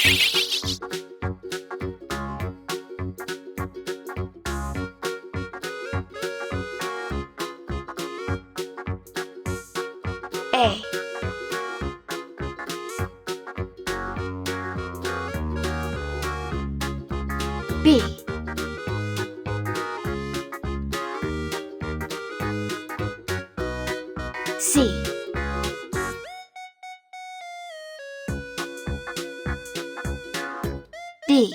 A. B. C. D.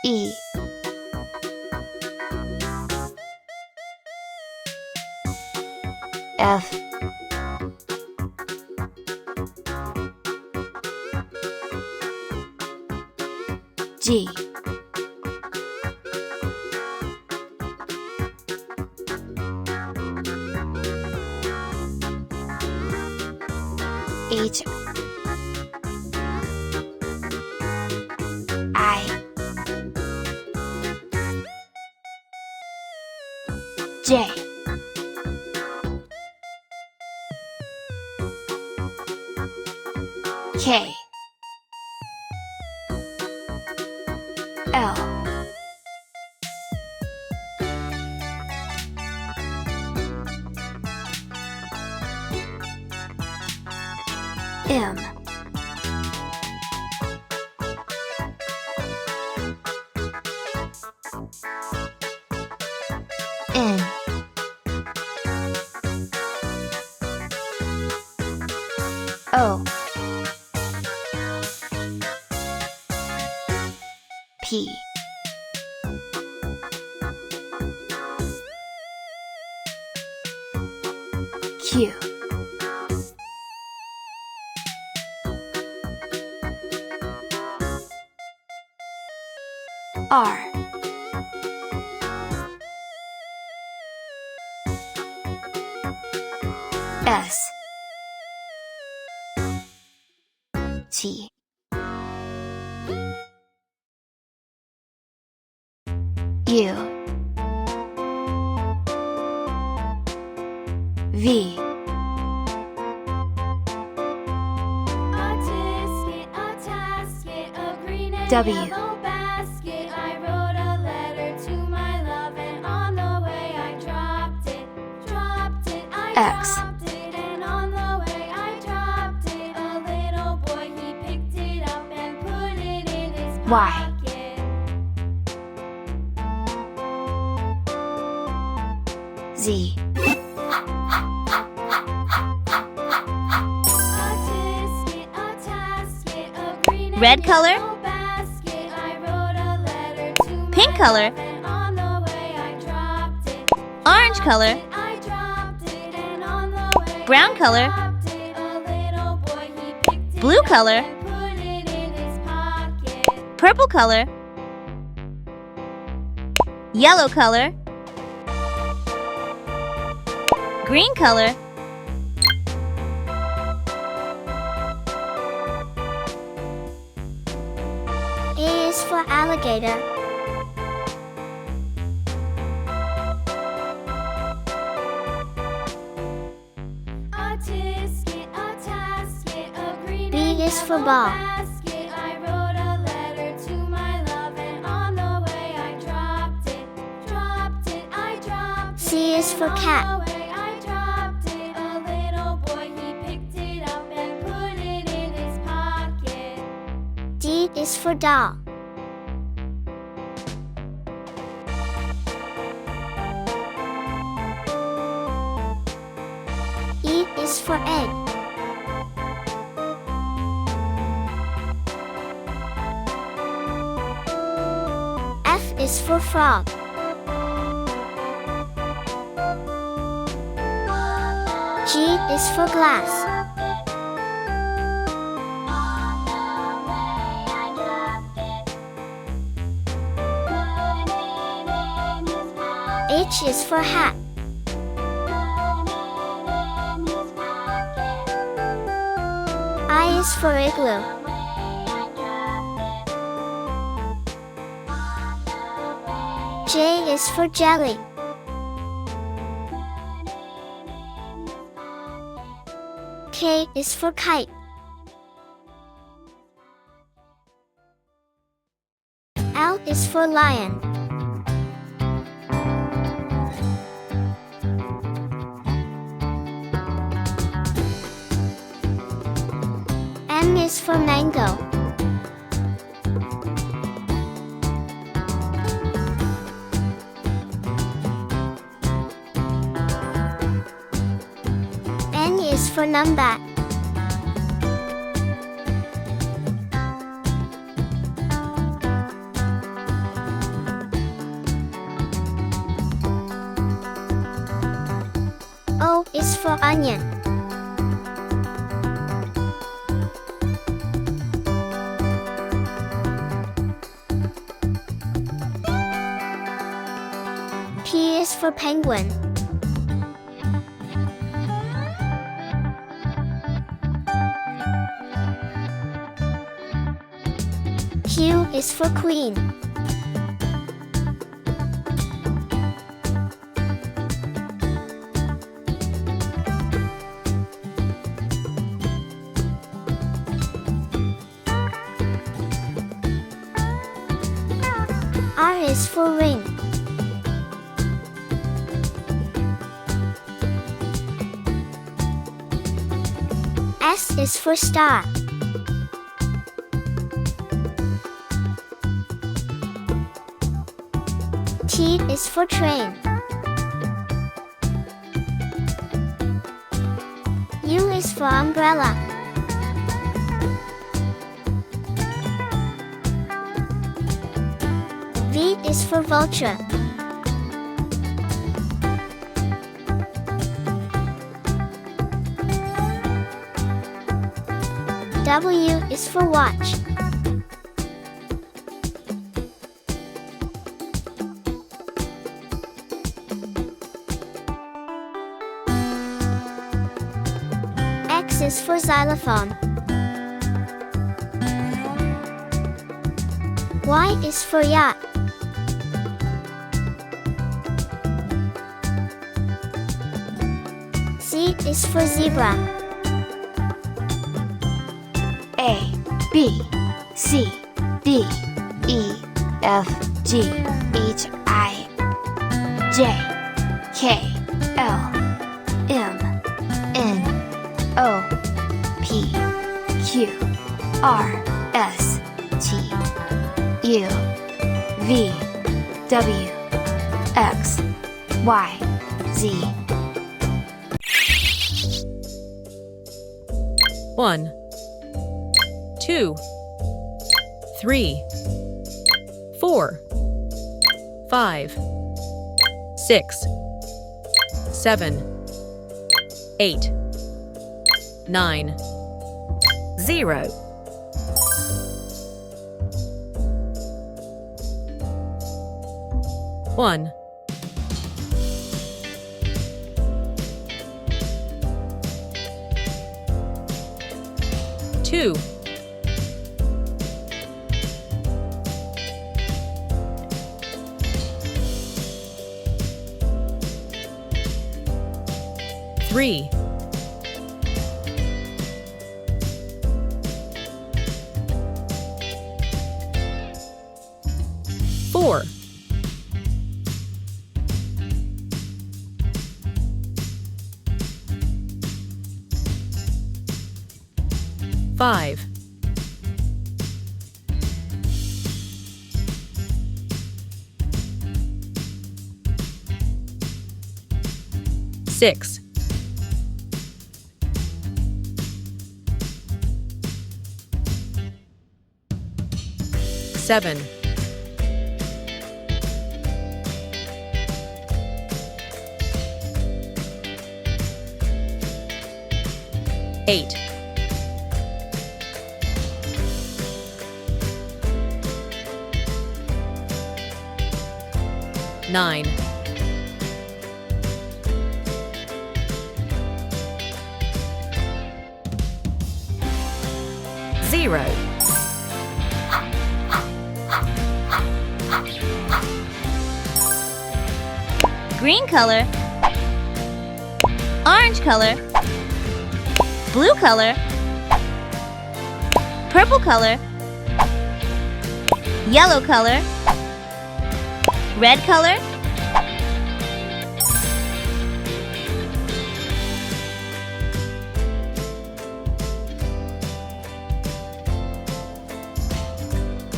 E. F. G. H. I. J. K. L. M. N. O. P. Q. R. S. T. U. V. W. X. Y. Z. Red color, pink color, orange color, brown color, blue color, purple color, yellow color, green color, A is for alligator. B is for ball. C is for cat. D is for doll. E is for egg. F is for frog. G is for glass. H is for hat. I is for igloo. J is for jelly. K is for kite. L is for lion. M is for mango. N is for numbat. O is for onion. P is for penguin. Q is for queen. R is for ring. S is for star. T is for train. U is for umbrella. V is for vulture. W is for watch. X is for xylophone. Y is for yacht. Z is for zebra. A, B, C, D, E, F, G, H, I, J, K, L, M, N, O, P, Q, R, S, T, U, V, W, X, Y, Z. 1, 2, 3, 4, 5, 6, 7, 8, 9, 0. 1, 2, 3, 4, 5, 6, 7, 8, 9, 0. Green color, orange color, blue color, purple color, yellow color, red color,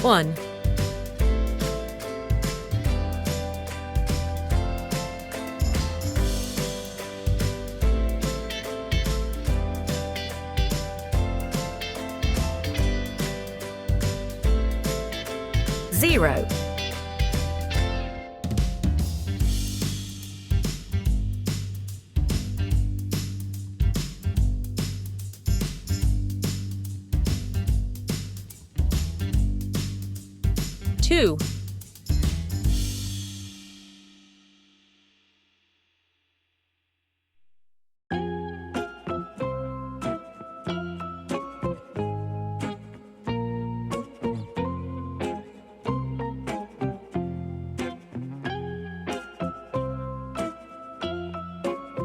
one, zero, two,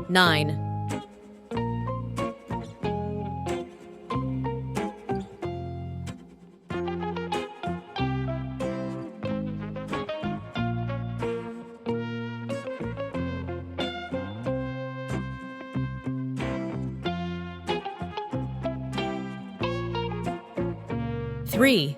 nine, three,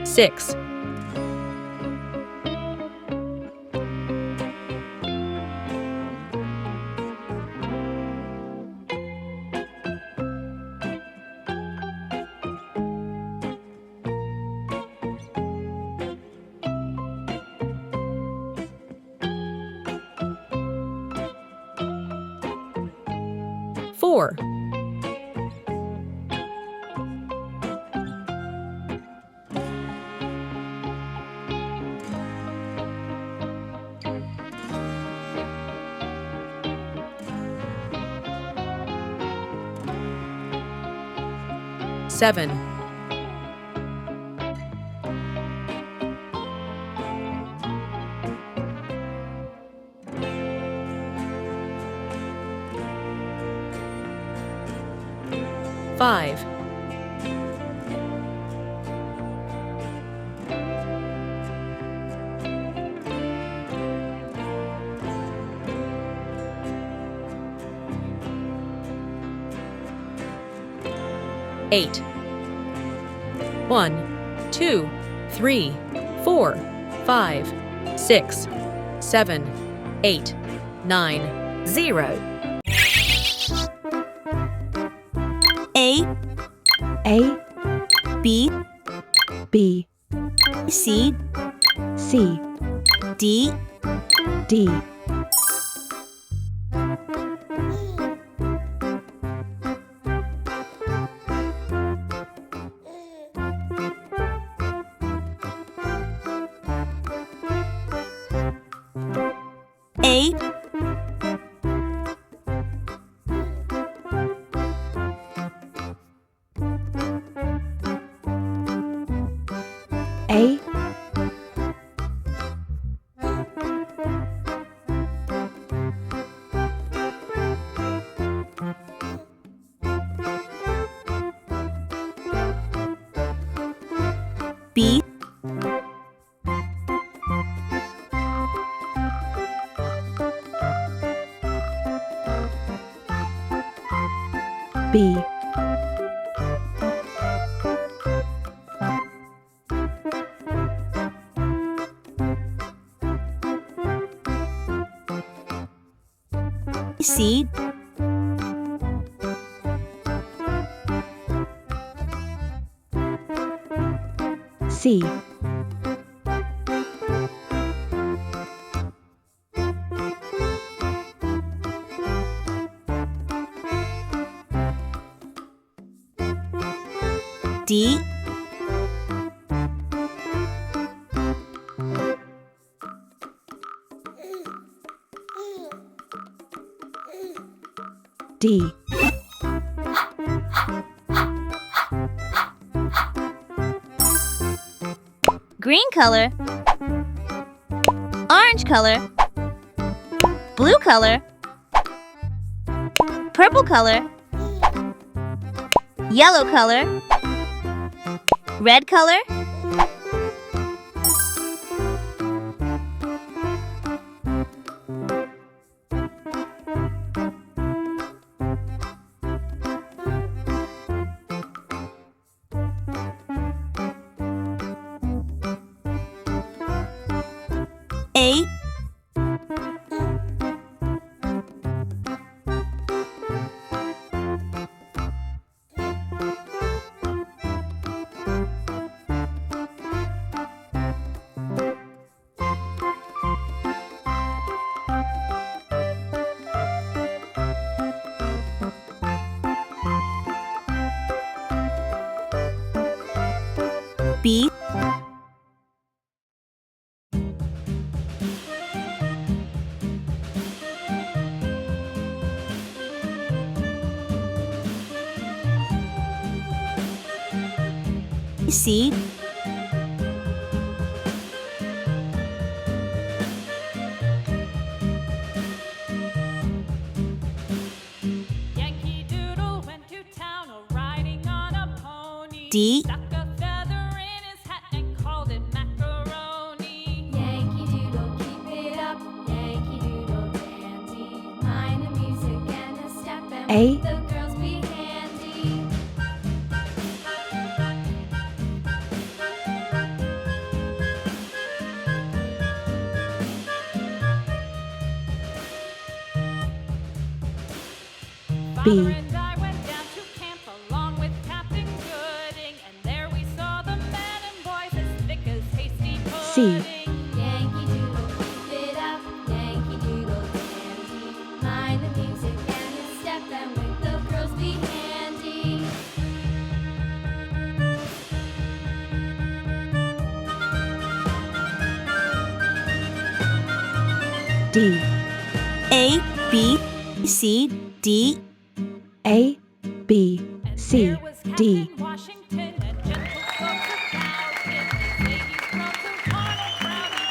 six, four, seven, five, eight, one, two, three, four, five, six, seven, eight, nine, zero, A, A, B, B, C, C, D, D, A, A, B, B, C, C, D, D. Green color, orange color, blue color, purple color, yellow color, red color, A, B, C, Yankee Doodle went to town riding on a pony. D, Stuck a feather in his hat and called it macaroni. Yankee Doodle, keep it up. Yankee Doodle dandy. Mind the music and a step and A. make the girls be handy. B. Father and I went down to camp along with Captain Gooding, and there we saw the men and boys as thick as hasty C. pudding. Yankee Doodle, keep it up. Yankee Doodle dandy. Mind the music and a step and make the girls be handy. D. A, B, C, D, A, B, And C, there was D. Captain Washington and